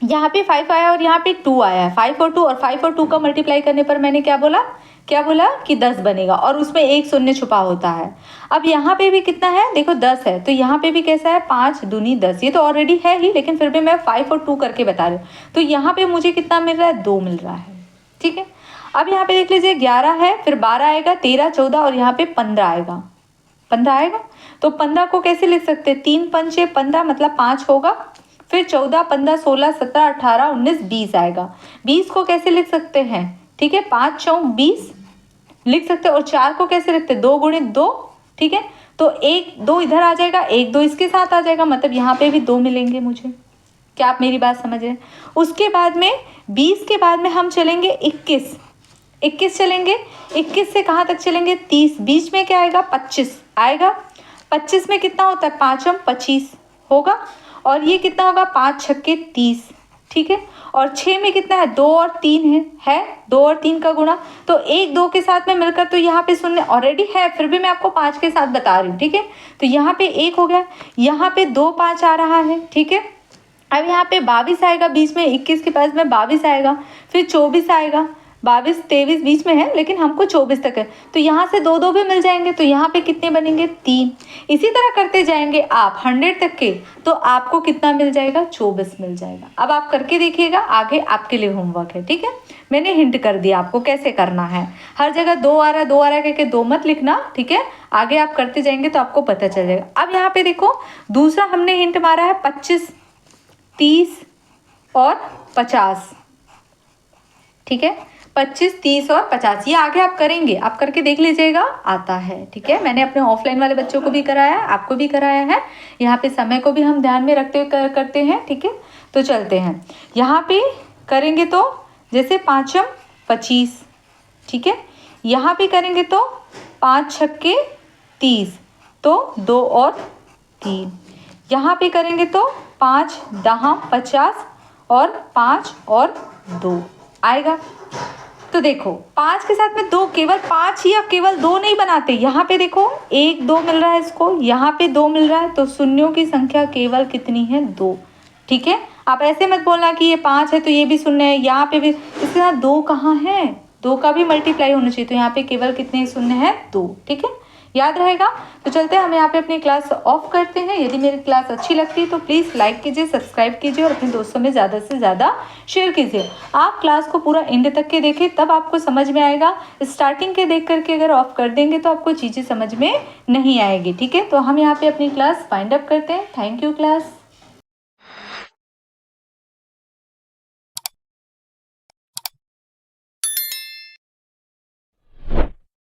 यहाँ पे 5 आया और यहाँ पे 2 आया है, 5 और 2, और 5 और 2 का मल्टीप्लाई करने पर मैंने क्या बोला कि 10 बनेगा, और उसमें एक शून्य छुपा होता है। अब यहाँ पे भी कितना है, देखो 10 है, तो यहाँ पे भी कैसा है, 5 दूनी 10, ये तो ऑलरेडी है ही, लेकिन फिर भी मैं 5 और 2 करके बता रही हूँ। तो यहाँ पे मुझे कितना मिल रहा है, 2 मिल रहा है, ठीक है। अब यहाँ पे देख लीजिए, 11 है, फिर 12 आएगा, 13, 14 और यहाँ पे 15 आएगा, 15 आएगा। तो 15 को कैसे लिख सकते हैं, 3 पंचे 15 मतलब 5 होगा, फिर 14, 15, 16, 17, 18, 19, 20 आएगा। 20 को कैसे लिख सकते हैं, ठीक है, 5 चौक 20 लिख सकते हैं, और 4 को कैसे लिखते हैं, 2 × 2, ठीक है। तो 1, 2 इधर आ जाएगा, 1, 2 इसके साथ आ जाएगा, मतलब यहाँ पे भी 2 मिलेंगे मुझे। क्या आप मेरी बात समझ रहे हैं। उसके बाद में 20 के बाद में हम चलेंगे 21 चलेंगे, 21 से कहाँ तक चलेंगे, 30, बीच में क्या आएगा, 25 आएगा। 25 में कितना होता है, 5 × 25 होगा, और ये कितना होगा, 5 × 6 = 30, ठीक है। और 6 में कितना है, 2 और 3 है 2 और 3 का गुणा, तो 1, 2 के साथ में मिलकर तो यहाँ पे शून्य ऑलरेडी है, फिर भी मैं आपको 5 के साथ बता रही हूँ, ठीक है। तो यहाँ पे 1 हो गया, यहाँ पे 2, 5 आ रहा है, ठीक है। अब यहाँ पे 22 आएगा, बीच में 21 के पास में 22 आएगा, फिर 24 आएगा, 22 23 बीच में है, लेकिन हमको 24 तक है, तो यहाँ से 2 2 भी मिल जाएंगे, तो यहाँ पे कितने बनेंगे 3। इसी तरह करते जाएंगे आप 100 तक के, तो आपको कितना मिल जाएगा 24 मिल जाएगा। अब आप करके देखिएगा, आगे आपके लिए होमवर्क है, ठीक है। मैंने हिंट कर दिया आपको कैसे करना है। हर जगह 2 आ रहा करके 2 मत लिखना, ठीक है। आगे आप करते जाएंगे तो आपको पता चल जाएगा। अब यहाँ पे देखो दूसरा हमने हिंट मारा है 25 30 और 50, ठीक है। 25 30 और 50 ये आगे आप करेंगे, आप करके देख लीजिएगा, आता है, ठीक है। मैंने अपने ऑफलाइन वाले बच्चों को भी कराया है, आपको भी कराया है। यहाँ पे समय को भी हम ध्यान में रखते हुए करते हैं, ठीक है। तो चलते हैं, यहाँ पे करेंगे तो जैसे 5 25, ठीक है। यहाँ पे करेंगे तो 5 छक्के 30, तो 2 और 3। यहाँ पे करेंगे तो 5 10 50 और 5 और 2 आएगा। तो देखो 5 के साथ में 2, केवल 5 ही, अब केवल 2 नहीं बनाते। यहाँ पे देखो 1 2 मिल रहा है इसको, यहाँ पे 2 मिल रहा है, तो शून्यों की संख्या केवल कितनी है 2, ठीक है। आप ऐसे मत बोलना कि ये 5 है तो ये भी शून्य है, यहाँ पे भी, इसके साथ 2 कहाँ है, 2 का भी मल्टीप्लाई होना चाहिए, तो यहाँ पे केवल कितने शून्य है 2, ठीक है। याद रहेगा। तो चलते हैं, हम यहाँ पे अपनी क्लास ऑफ करते हैं। यदि मेरी क्लास अच्छी लगती है तो प्लीज़ लाइक कीजिए, सब्सक्राइब कीजिए और अपने दोस्तों में ज़्यादा से ज़्यादा शेयर कीजिए। आप क्लास को पूरा एंड तक के देखें, तब आपको समझ में आएगा। स्टार्टिंग के देख करके अगर ऑफ कर देंगे तो आपको चीज़ें समझ में नहीं आएगी, ठीक है। तो हम यहाँ पे अपनी क्लास फाइंड अप करते हैं। Thank you class.